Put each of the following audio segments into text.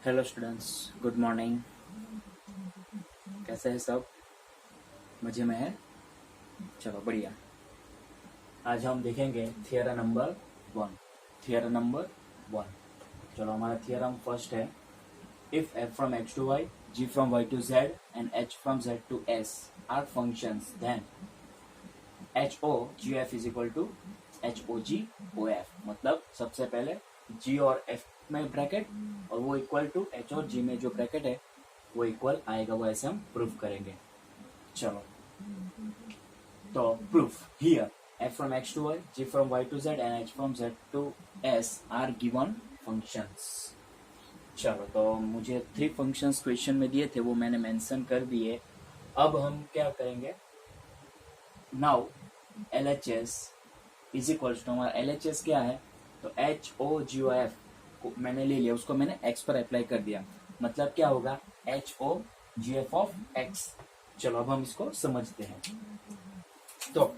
Hello students, good morning. कैसे हैं सब? मज़े में है? चलो बढ़िया। आज हम देखेंगे थियरम नंबर 1। Theorem number 1। चलो हमारा थियरम फर्स्ट है, if f from x to y, g from y to z and h from z to s are functions, then ho gf is equal to hog of। मतलब सबसे पहले g और f में bracket और वो equal to h और g में जो ब्रैकेट है वो इक्वल आएगा, वो ऐसे हम प्रूफ करेंगे। चलो तो proof here f from x to y, g from y to z and h from z to s are given functions। चलो तो मुझे 3 फंक्शंस क्वेश्चन में दिए थे, वो मैंने मेंशन कर दिए। अब हम क्या करेंगे, now LHS is equals to, हमारा LHS क्या है, तो HOGOF को मैंने ले लिया, उसको मैंने x पर अप्लाई कर दिया। मतलब क्या होगा, HOGF ऑफ x। चलो अब हम इसको समझते हैं। तो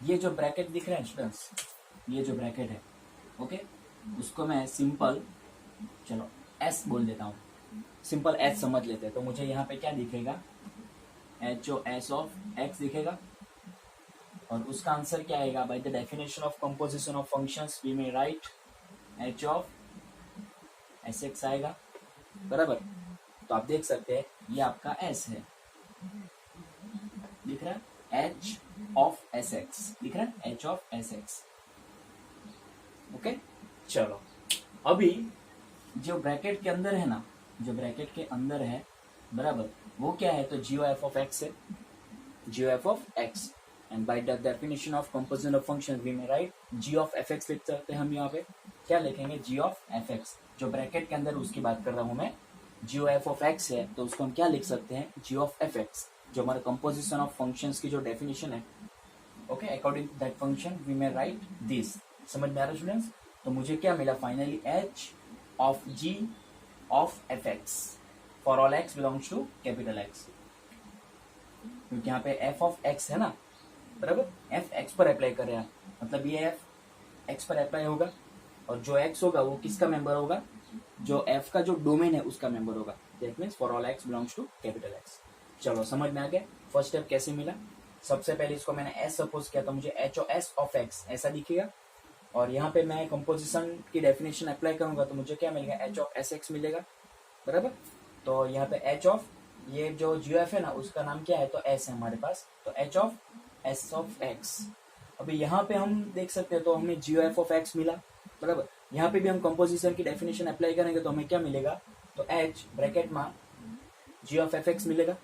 ये जो ब्रैकेट दिख रहा है स्टूडेंट्स, ये जो ब्रैकेट है, ओके, उसको मैं सिंपल, चलो S बोल देता हूँ, सिंपल S समझ लेते हैं। तो मुझे यहाँ पे क्या दिखेगा, HOS ऑफ x दिखेगा, और उसका आंसर क्या आएगा, by the definition of composition of functions we may write h of sx आएगा, बराबर। तो आप देख सकते हैं ये आपका s है, दिख रहा है, h ऑफ sx दिख रहा है, h ऑफ sx। ओके, चलो अभी जो ब्रैकेट के अंदर है ना, जो ब्रैकेट के अंदर है, बराबर, वो क्या है, तो GOF ऑफ x है, GOF of x। And by the definition of composition of function we may write g of fx लिख सकते हैं। हम यहाँ पे क्या लिखेंगे, g ऑफ fx, जो ब्रैकेट के अंदर उसकी बात कर रहा हूँ मैं, GOF ऑफ x है, तो उसको हम क्या लिख सकते हैं, g ऑफ fx, जो हमारे कंपोजिशन ऑफ फंक्शंस की जो डेफिनेशन है। Okay, according to that function we may write this. समझ में आ रहा है स्टूडेंट्स? तो मुझे क्या मिला finally, h of g of fx for all x belongs to capital X, क्योंकि यहाँ पे f ऑफ x है ना, बराबर, f x पर अप्लाई कर रहे हैं, मतलब ये f x पर अप्लाई होगा, और जो x होगा वो किसका मेंबर होगा, जो f का जो डोमेन है उसका मेंबर होगा। That means for all x belongs to capital X। चलो समझ में आ गया फर्स्ट स्टेप कैसे मिला। सबसे पहले इसको मैंने s सपोज किया, तो मुझे HOS ऑफ x ऐसा दिखेगा, और यहाँ पे मैं कंपोजिशन की डेफिनेशन अप्लाई करूंगा, तो मुझे क्या मिलेगा, h ऑफ sx मिलेगा, बराबर। तो यहाँ पे h ऑफ, ये जो GOF है ना, उसका नाम क्या है, तो s है हमारे पास, तो h of s of x। अभी यहाँ पे हम देख सकते हैं, तो हमें GOF ऑफ x मिला, बराबर। यहाँ पे भी हम कंपोजिशन की डेफिनेशन अप्लाई करेंगे, तो हमें क्या मिलेगा, तो h ब्रैकेट में g ऑफ fx मिलेगा,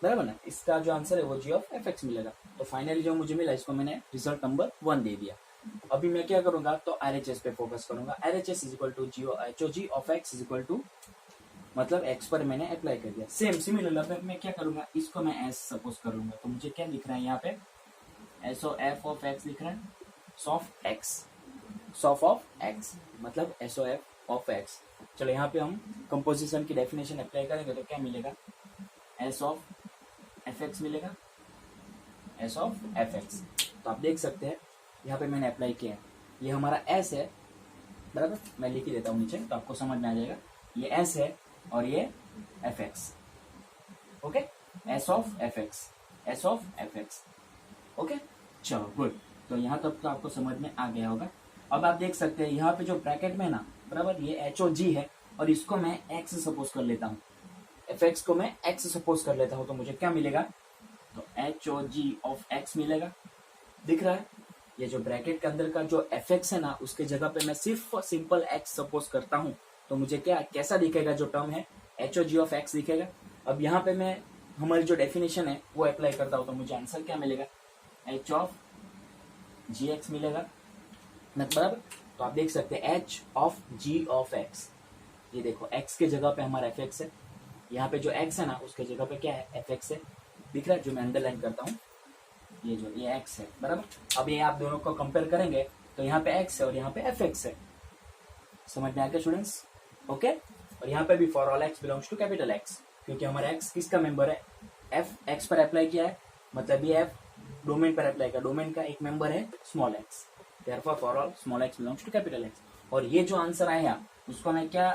बराबर ना। इसका जो आंसर है वो g ऑफ fx मिलेगा। तो फाइनली जो मुझे मिला, इसको मैंने रिजल्ट नंबर 1 दे दिया। अभी मैं क्या करूंगा, तो RHS पे फोकस करूंगा। RHS is equal to HOG of x is equal to, मतलब x पर मैंने अप्लाई कर दिया। सेम सिमिलर मैं क्या करूंगा, इसको मैं s सपोज करूंगा, तो मुझे क्या दिख रहा है यहाँ पे, SOF ऑफ x दिख रहा है, SOF ऑफ x मतलब SOF ऑफ x। चलो यहाँ पे हम कंपोजिशन की डेफिनेशन अप्लाई करेंगे, तो क्या मिलेगा, s ऑफ fx मिलेगा, s ऑफ fx। तो आप देख सकते हैं यहाँ पे मैंने अप्लाई किया है, ये हमारा s है, बराबर। मैं लिख ही देता हूँ नीचे, तो आपको समझ में आ जाएगा, ये s है और ये fx, okay, s of fx, s of fx, okay. चलो गुड, तो यहाँ तक तो आपको समझ में आ गया होगा। अब आप देख सकते हैं यहाँ पे जो ब्रैकेट में ना, बराबर, ये HOG है, और इसको मैं x सपोज कर लेता हूँ, fx को मैं x सपोज कर लेता हूँ, तो मुझे क्या मिलेगा, तो HOG ऑफ x मिलेगा, दिख रहा है। ये जो ब्रैकेट के अंदर का जो fx है ना, उसके जगह पे मैं सिर्फ सिंपल x सपोज करता हूँ, तो मुझे क्या कैसा दिखेगा, जो टर्म है HOG ऑफ x दिखेगा। अब यहाँ पे मैं हमारी जो डेफिनेशन है वो अप्लाई करता हूँ, तो मुझे आंसर क्या मिलेगा, h ऑफ gx मिलेगा, बराबर। तो आप देख सकते हैं h of g of x, ये देखो x के जगह पे हमारा fx है, यहाँ पे जो x है ना उसके जगह पे क्या है, fx है, दिख रहा है, जो मैं अंडरलाइन करता हूँ, ये जो ये x है, बराबर। अब ये आप दोनों को कंपेयर करेंगे, तो यहाँ पे x है और यहाँ पे fx है। समझ में आ गया स्टूडेंट्स? ओके, और यहाँ पे भी for all x belongs to capital X, क्योंकि हमारा x किसका मेंबर है, f x पर अप्लाई किया है, मतलब ये f डोमेन पर अप्लाई किया, डोमेन का एक मेंबर है small x, therefore for all small x belongs to capital X। और ये जो आंसर आया उसको मैं क्या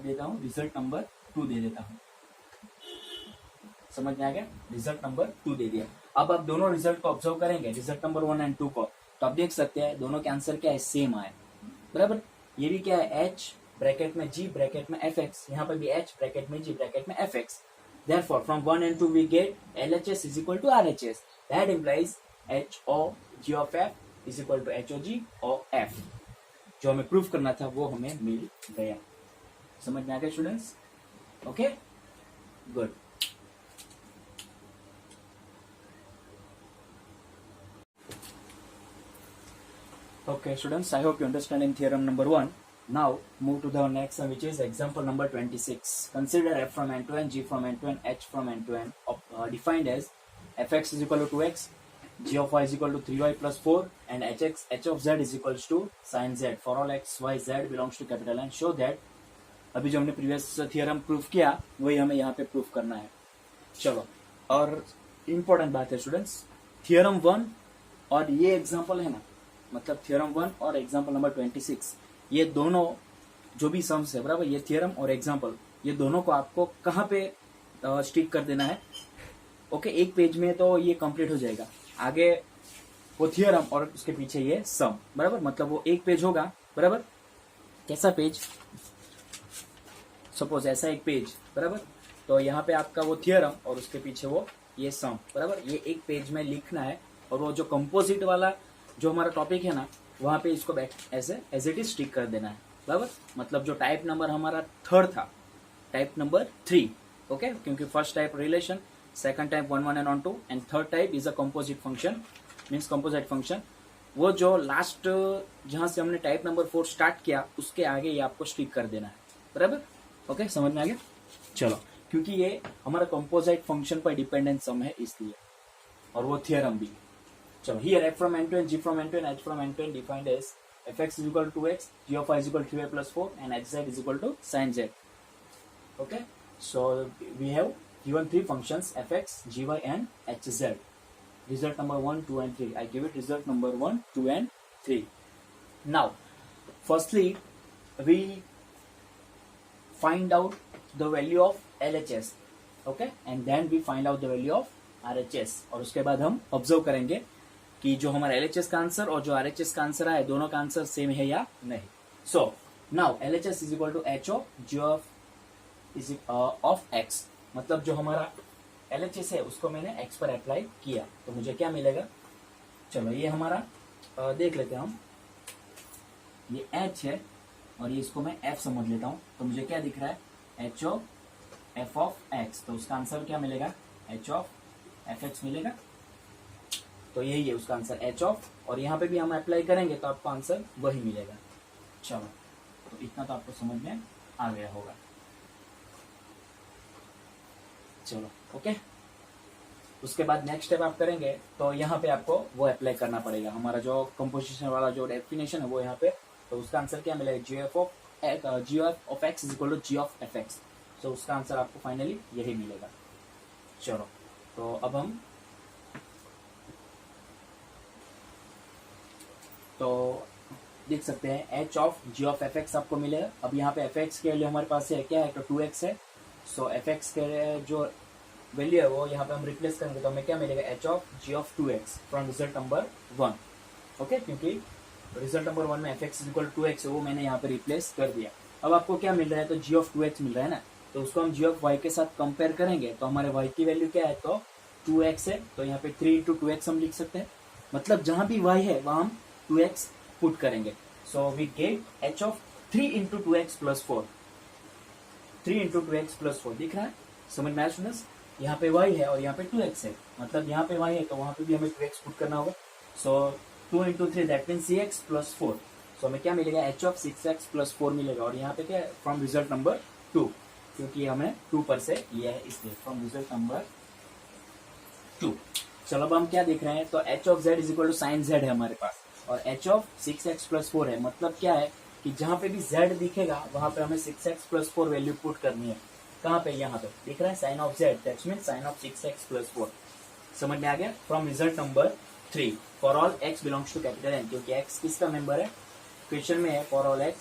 देता हूँ, रिजल्ट नंबर 2 दे देता हूँ। समझ में आ गया, रिजल्ट नंबर 2 दे दिया। अब आप दोनों रिजल्ट को ऑब्जर्व करेंगे, रिजल्ट नंबर 1 एंड 2 को, तो आप देख सकते हैं दोनों के आंसर क्या है, सेम आए, बराबर। ये भी क्या है, h ब्रैकेट में g ब्रैकेट में fx, यहाँ पर भी h ब्रैकेट में g ब्रैकेट में fx। Therefore, from 1 and 2 we get LHS is equal to RHS. That implies HOG of f is equal to HOG of f. जो हमें proof करना था वो हमें मिल गया। समझ में आ गया students? Okay, good. Okay, students, I hope you understand in theorem number 1. Now, move to the next one, which is example number 26. Consider f from n to n, g from n to n, h from n to n, defined as fx is equal to 2x, g of y is equal to 3y plus 4, and h of z is equals to sin z for all x, y, z belongs to capital N. Show that, अभी जो हमने previous theorem proof किया वही हमें यहाँ पे proof करना है। चलो, और इम्पोर्टेंट बात है स्टूडेंट्स, थियरम 1 और ये एग्जाम्पल है ना, मतलब थियरम 1 और एग्जाम्पल नंबर 26, ये दोनों जो भी सम्स है, बराबर, ये थियरम और एग्जाम्पल, ये दोनों को आपको कहाँ पे स्टिक कर देना है। ओके, एक पेज में तो ये कंप्लीट हो जाएगा, आगे वो थियरम और उसके पीछे ये सम, बराबर, मतलब वो एक पेज होगा, बराबर। कैसा पेज, सपोज ऐसा एक पेज, बराबर, तो यहाँ पे आपका वो थियरम और उसके पीछे वो ये सम, बराबर, ये एक पेज में लिखना है। और वो जो कंपोजिट वाला जो हमारा टॉपिक है ना, वहां पे इसको ऐसे एज इट इज स्टिक कर देना है, बराबर। मतलब जो टाइप नंबर हमारा थर्ड था, टाइप नंबर 3, ओके, क्योंकि first type relation, second type 1 1 and on 2, and third type is a composite function, means composite function. वो जो लास्ट जहां से हमने टाइप नंबर 4 स्टार्ट किया, उसके आगे ये आपको स्टिक कर देना है, बराबर। ओके, समझ में आ गया? चलो, क्योंकि ये हमारा कंपोजिट फंक्शन पर डिपेंडेंट सम है इसलिए, और वो थियरम भी। चलो, here f from n to n, g from n to n, h from n to n defined as fx is equal to 2x, g of y is equal to 3y plus 4, and hz is equal to sin z. Okay, so we have given three functions fx, gy, and hz. Result number 1, 2, and 3. I give it result number 1, 2, and 3. Now, firstly, we find out the value of LHS. Okay, and then we find out the value of RHS. और उसके बाद हम observe करेंगे कि जो हमारा LHS का answer और जो RHS का आंसर आया, दोनों का आंसर सेम है या नहीं। So now LHS is equal to h of g of x, मतलब जो हमारा LHS है उसको मैंने x पर अप्लाई किया, तो मुझे क्या मिलेगा। चलो, ये हमारा देख लेते हैं हम, ये h है और ये इसको मैं f समझ लेता हूँ, तो मुझे क्या दिख रहा है, h of f of x, तो उसका आंसर क्या मिलेगा, h ऑफ fx मिलेगा। तो यही है उसका आंसर, h ऑफ, और यहाँ पे भी हम अप्लाई करेंगे तो आपको आंसर वही मिलेगा। चलो, तो इतना तो आपको समझ में आ गया होगा। चलो, ओके, उसके बाद नेक्स्ट स्टेप आप करेंगे तो यहाँ पे आपको वो अप्लाई करना पड़ेगा, हमारा जो कंपोजिशन वाला जो डेफिनेशन है वो यहाँ पे, तो उसका आंसर क्या मिलेगा, G of X is equal to G of F X. तो उसका आंसर आपको फाइनली यही मिलेगा। चलो, तो अब हम तो देख सकते हैं h of g of F x आपको मिलेगा। अब यहाँ पे एफ एक्स के लिए हमारे पास है क्या है, तो 2x है। सो एफ एक्स के जो वैल्यू है वो यहाँ पे हम रिप्लेस करेंगे, तो हमें क्या मिलेगा, h of g of 2x from result number 1। Okay, क्योंकि रिजल्ट नंबर 1 में एफ एक्स इक्वल 2x है, वो मैंने यहाँ पे रिप्लेस कर दिया। अब आपको क्या मिल रहा है, तो g ऑफ 2x मिल रहा है ना, तो उसको हम g ऑफ y के साथ कंपेयर करेंगे, तो हमारे y की वैल्यू क्या है, तो 2x है, तो यहाँ पे 3 इंटू 2x हम लिख सकते हैं, मतलब जहां भी y है वहां हम 2x पुट करेंगे। So we get h of 3 into 2x plus 4, 3 into 2x plus 4 दिख रहा है, समझ में आया स्टूडेंट्स। यहाँ पे y है और यहाँ पे 2x है, मतलब यहाँ पे y है तो वहां पे भी हमें 2x पुट करना होगा। सो 2 into 3 that mean 6x plus 4। सो हमें क्या मिलेगा, h ऑफ 6x प्लस 4 मिलेगा, और यहाँ पे क्या है, फ्रॉम रिजल्ट नंबर 2, क्योंकि हमने 2 पर से लिया है इसलिए फ्रॉम रिजल्ट नंबर 2। चलो, अब हम क्या देख रहे हैं, तो h of z is equal to sine z है हमारे पास, और h ऑफ 6x प्लस 4 है, मतलब क्या है कि जहां पे भी z दिखेगा वहां पे हमें 6x प्लस 4 वैल्यू पुट करनी है। कहाँ पे, यहाँ पे दिख रहा है sine of z, that's mean sine of 6x plus 4। समझ में आ गया, from result number 3 for all x belongs to capital N, क्योंकि x किसका मेंबर है, क्वेश्चन में है for all x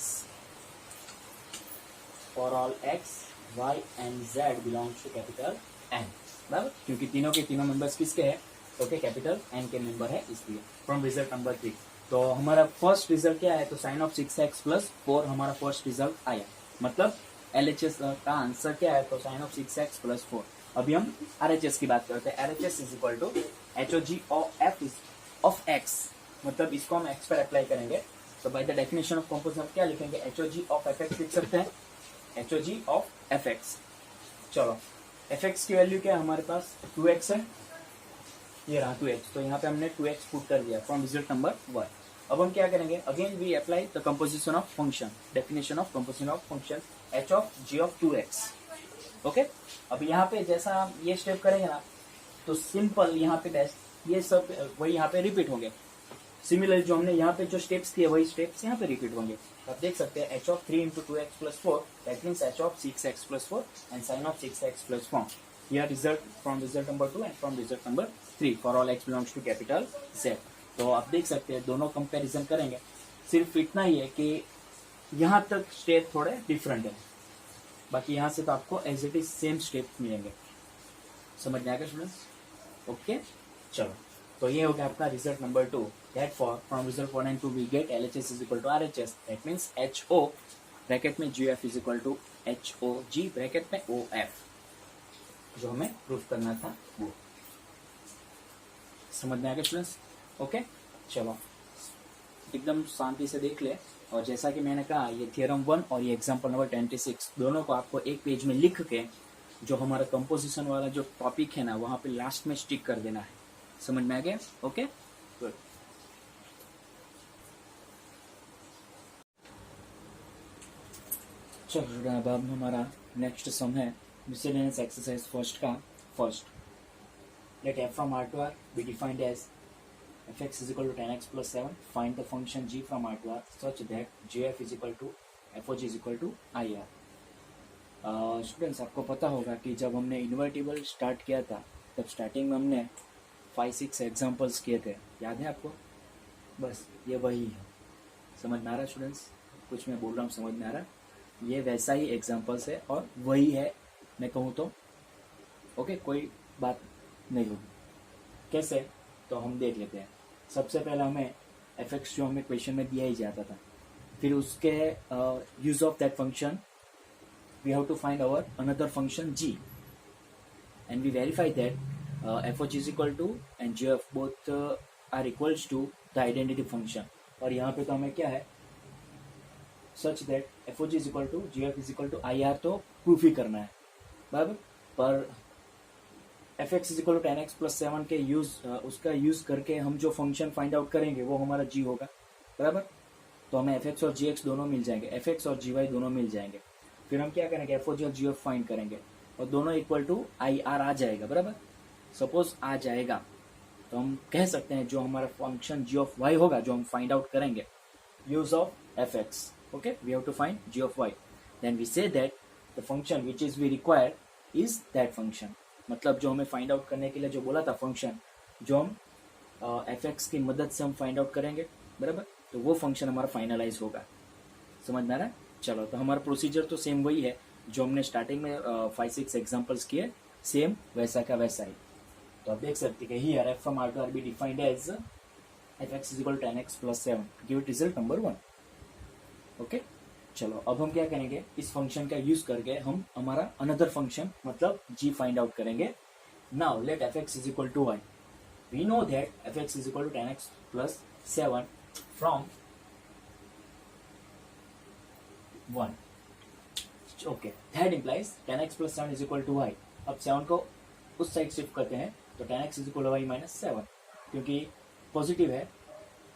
for all X Y and Z belongs to capital N, बराबर, क्योंकि तीनों के तीनों मेंबर्स किसके हैं, ओके, कैपिटल एन के मेंबर है, इसलिए फ्रॉम रिजल्ट नंबर 3। तो हमारा फर्स्ट रिजल्ट क्या है, तो साइन ऑफ 6x प्लस 4 हमारा फर्स्ट रिजल्ट आया, मतलब LHS का आंसर क्या है, तो साइन ऑफ 6x प्लस 4। अभी हम RHS की बात करते हैं। RHS is equal to HOG of x, मतलब इसको हम x पर अप्लाई करेंगे, तो by the definition of composition क्या लिखेंगे, HOG ऑफ fx लिख सकते हैं, HOG ऑफ fx। चलो fx की वैल्यू क्या है हमारे पास, 2x है, ये रहा 2x, तो यहाँ पे हमने 2x पुट कर दिया फ्रॉम रिजल्ट नंबर 1। अब हम क्या करेंगे, again we apply the composition of function, definition of composition of function h of g of 2x, okay. अब यहाँ पे जैसा हम ये स्टेप करेंगे ना, तो सिंपल यहाँ पे टेस्ट ये सब वही यहाँ पे रिपीट होंगे, सिमिलर जो हमने यहाँ पे जो स्टेप्स किए वही स्टेप्स यहाँ पे रिपीट होंगे। आप देख सकते हैं h of 3 into 2x plus 4, that means h of 6x plus 4 and sine of 6x plus 4। Here result from result number 2 and from result number 3 for all x belongs to capital Z। तो आप देख सकते हैं दोनों comparison करेंगे, सिर्फ इतना ही है कि यहाँ तक स्टेप थोड़े डिफरेंट है, बाकी यहाँ से तो आपको as it is same step मिलेंगे। समझ में आएगा स्टूडेंट्स, ओके। चलो, तो ये हो गया आपका result number 2, that for from result 1 and 2 we get LHS is equal to RHS, that means HO bracket में GF is equal to HOG bracket में OF, जो हमें प्रूफ करना था वो। समझ में आ गया स्टूडेंट्स, ओके। चलो एकदम शांति से देख ले, और जैसा कि मैंने कहा ये थियरम 1 और ये एग्जांपल नंबर 26 दोनों को आपको एक पेज में लिख के जो हमारा कंपोजिशन वाला जो टॉपिक है ना वहां पे लास्ट में स्टिक कर देना है। समझ में आ गया, ओके, गुड। चलो अब हमारा नेक्स्ट सम है miscellaneous exercise फर्स्ट का first. Let f from R to R be defined as fx is equal to 10x plus 7. Find the function g from R to R such that gf is equal to fog is equal to IR। Students आपको पता होगा कि जब हमने invertible start किया था तब starting में हमने 5-6 एग्जांपल्स किए थे, याद है आपको? बस ये वही है। समझ में आ रहा है स्टूडेंट्स, कुछ मैं बोल रहा हूँ समझ में आ रहा है? ये वैसा ही एग्जांपल्स है और वही है मैं कहूँ तो, ओके, कोई बात नहीं होगी। कैसे, तो हम देख लेते हैं। सबसे पहले हमें fx जो हमें क्वेश्चन में दिया ही जाता था, फिर उसके use of that function we have to find our another function g and we verify that fog is equal to and gf both are equals to the identity function। और यहाँ पे तो हमें क्या है, such that fog is equal to gf is equal to IR तो proof ही करना है, बराबर। पर fx is equal to 10x plus 7 के उसका यूज करके हम जो फंक्शन फाइंड आउट करेंगे वो हमारा g होगा, बराबर। तो हमें fx और gx दोनों मिल जाएंगे, fx और gy दोनों मिल जाएंगे। फिर हम क्या करेंगे, fog और gf फाइंड करेंगे और दोनों इक्वल टू IR आ जाएगा, बराबर। सपोज आ जाएगा तो हम कह सकते हैं जो हमारा फंक्शन g ऑफ y होगा जो हम फाइंड आउट करेंगे, use of fx, okay, we have to find g of y, then we say that the function which is we require is that function. मतलब जो हमें फाइंड आउट करने के लिए जो बोला था फंक्शन, जो हम fx की मदद से हम फाइंड आउट करेंगे, बराबर, तो वो फंक्शन हमारा फाइनलाइज होगा। समझ में आ रहा है? चलो, तो हमारा प्रोसीजर तो सेम वही है जो हमने स्टार्टिंग में 5-6 एग्जांपल्स किए, सेम वैसा का वैसा ही। तो आप देख सकते हैं कि here f from R to R be defined as fx is equal to 10x plus 7, give it result number 1, okay. चलो अब हम क्या करेंगे, इस फंक्शन का यूज करके हम हमारा अनदर फंक्शन मतलब g फाइंड आउट करेंगे। Now let fx is equal to y, we know that fx is equal to 10x plus 7 from 1, okay, that implies 10x plus 7 is equal to y। अब 7 को उस side shift करते हैं तो 10x is equal to y minus 7, क्योंकि positive है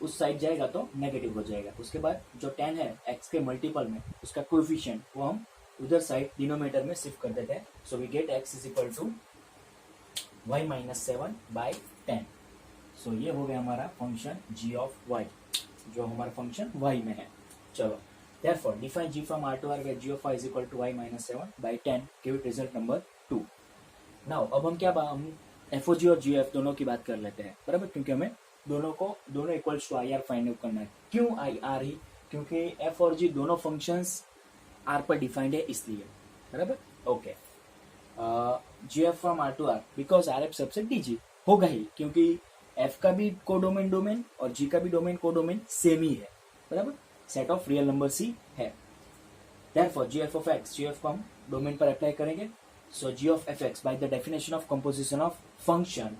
उस side जाएगा तो नेगेटिव हो जाएगा। उसके बाद जो 10 है x के मल्टीपल में उसका कोएफिशिएंट वो हम उधर साइड डिनोमिनेटर में शिफ्ट कर देते हैं। So we get x is equal to y minus 7 by 10। So ये हो गया हमारा फंक्शन g ऑफ y, जो हमारा फंक्शन y में है। चलो, therefore define g from R to R where g of y is equal to y minus 7 by 10, give it result number 2। Now अब हम हम fog और gf दोनों की बात कर लेते हैं, बराबर, क्योंकि हमें दोनों equals to IR find out करना है। क्यों IR ही? क्योंकि f और g दोनों फंक्शंस आर पर डिफाइंड है इसलिए, बराबर। Okay, g f from R to R, because R f subset D g होगा ही, क्योंकि एफ का भी डोमेन और जी का भी डोमेन सेम ही है, बराबर। सेट ऑफ रियल नंबर सी है। Therefore, g f of x, g f को हम डोमेन पर अप्लाई करेंगे। So g of fx by the definition of composition of function.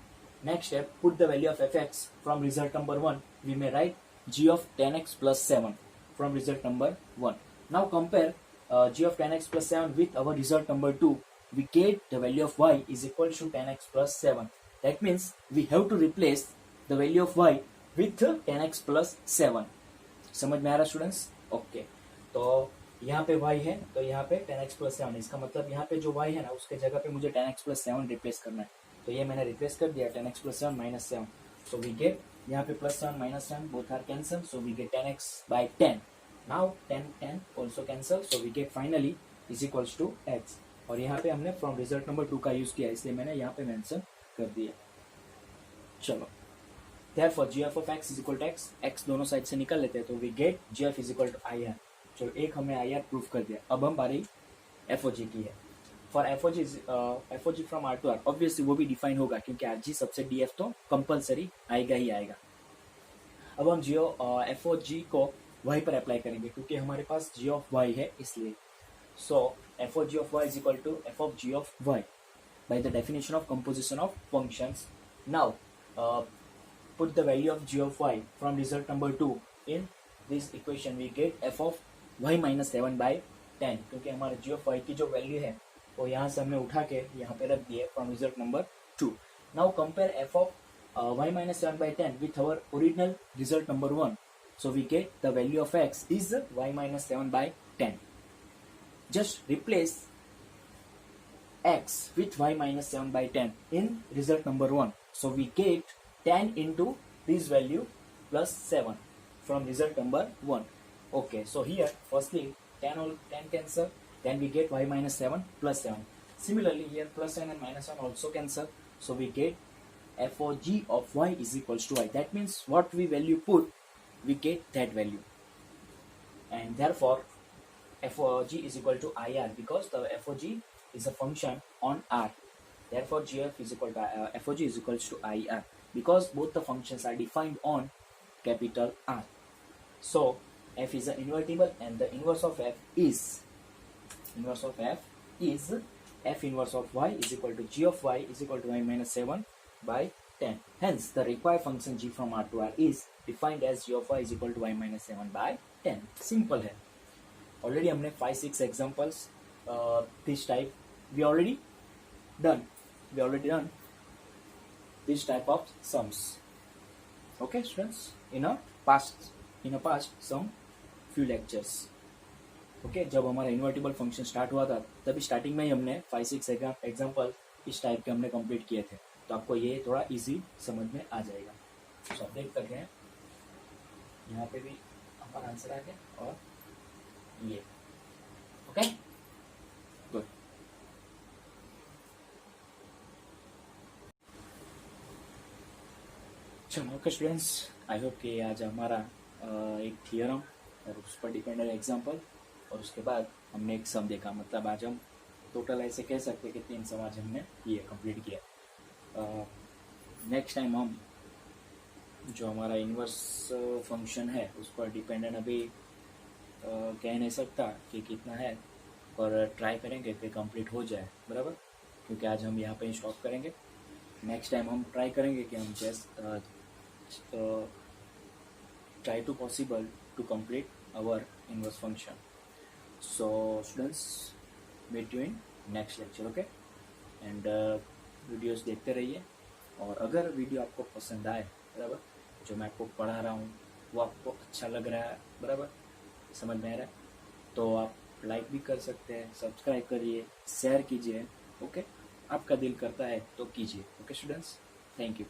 Next step, put the value of fx from result number 1. We may write g of 10x plus 7 from result number 1. Now compare g of 10x plus 7 with our result number 2. We get the value of y is equal to 10x plus 7. That means we have to replace the value of y with 10x plus 7. समझ में आ रहा students? Okay, तो यहाँ पे y है तो यहाँ पे 10x plus 7, इसका मतलब यहाँ पे जो y है ना उसके जगह पे मुझे 10x plus 7 रिप्लेस करना है। तो ये मैंने रिप्लेस कर दिया 10x plus 7 minus 7। So we get यहाँ पे plus 7 minus 7 both are cancel, so we get 10x by 10। Now 10 also cancel, so we get finally is equals to x। और यहाँ पे हमने फ्रॉम रिजल्ट नंबर 2 का use किया, इसलिए मैंने यहाँ पे मेंशन कर दिया। चलो, therefore gf of x is equal to x, x दोनों साइड से निकल लेते हैं, तो we get gf is equal to ir। चलो, एक हमने आई आर प्रूफ कर दिया, अब हम बारी एफ ओ जी की है। For f O g from R to R, obviously वो भी डिफाइन होगा क्योंकि आर जी सबसे डी एफ तो कंपलसरी आएगा ही आएगा। अब हम जियो एफ ओ जी को वाई पर अप्लाई करेंगे क्योंकि हमारे पास जी ऑफ वाई है इसलिए। So F O G of Y is equal to F of G of Y by the definition of composition of functions. Now put the value of g of y from result number 2 in this equation, we get f of y minus 7 by 10, क्योंकि हमारे g of y की जो value है वो यहाँ से हमने उठा के यहाँ पे रख दिए from result number 2। Now compare f of y minus 7 by 10 with our original result number 1, so we get the value of x is y minus 7 by 10। just replace x with y minus 7 by 10 in result number 1, so we get 10 into this value plus 7 from result number 1. Okay, so here firstly 10 cancel, then we get y minus 7 plus 7. Similarly here plus 7 and minus 1 also cancel, so we get f o g of y is equals to y. That means what we value put, we get that value, and therefore f o g is equal to ir, because the f o g is a function on r. Therefore gf is equal to f o g is equals to ir, because both the functions are defined on capital R. So f is an invertible and the inverse of f is f inverse of y is equal to g of y is equal to y minus 7 by 10. Hence the required function g from R to R is defined as g of y is equal to y minus 7 by 10. Simple है। Already हमने 5-6 examples this type we already done this type of sums. Okay students, in a past some few lectures. Okay, जब हमारा invertible function start हुआ था तभी starting में ही हमने 5-6 example इस टाइप के हमने कंप्लीट किए थे, तो आपको ये थोड़ा इजी समझ में आ जाएगा। तो आप देख सकते हैं यहाँ पे भी हमारा आंसर आ गया और ये। Okay, good. चलो ओके स्टूडेंट्स, आई होप कि आज हमारा एक थियरम और उस पर डिपेंडेंट एग्जाम्पल और उसके बाद हमने एक सम देखा, मतलब आज हम टोटल ऐसे कह सकते हैं कि 3 सम आज हमने ये कंप्लीट किया। नेक्स्ट टाइम हम जो हमारा इन्वर्स फंक्शन है उस पर डिपेंडेंट अभी कह नहीं सकता कि कितना है, और ट्राई करेंगे कि कंप्लीट हो जाए, बराबर, क्योंकि आज हम यहाँ पे स्टॉप करेंगे। नेक्स्ट टाइम हम ट्राई करेंगे कि हम just try to possible to complete our inverse function. So students, meet you in next lecture, okay? And videos देखते रहिए, और अगर वीडियो आपको पसंद आए, बराबर, जो मैं आपको पढ़ा रहा हूँ वो आपको अच्छा लग रहा है, बराबर, समझ में आ रहा है, तो आप लाइक भी कर सकते हैं, सब्सक्राइब करिए, शेयर कीजिए, ओके? आपका दिल करता है तो कीजिए। Okay students, thank you.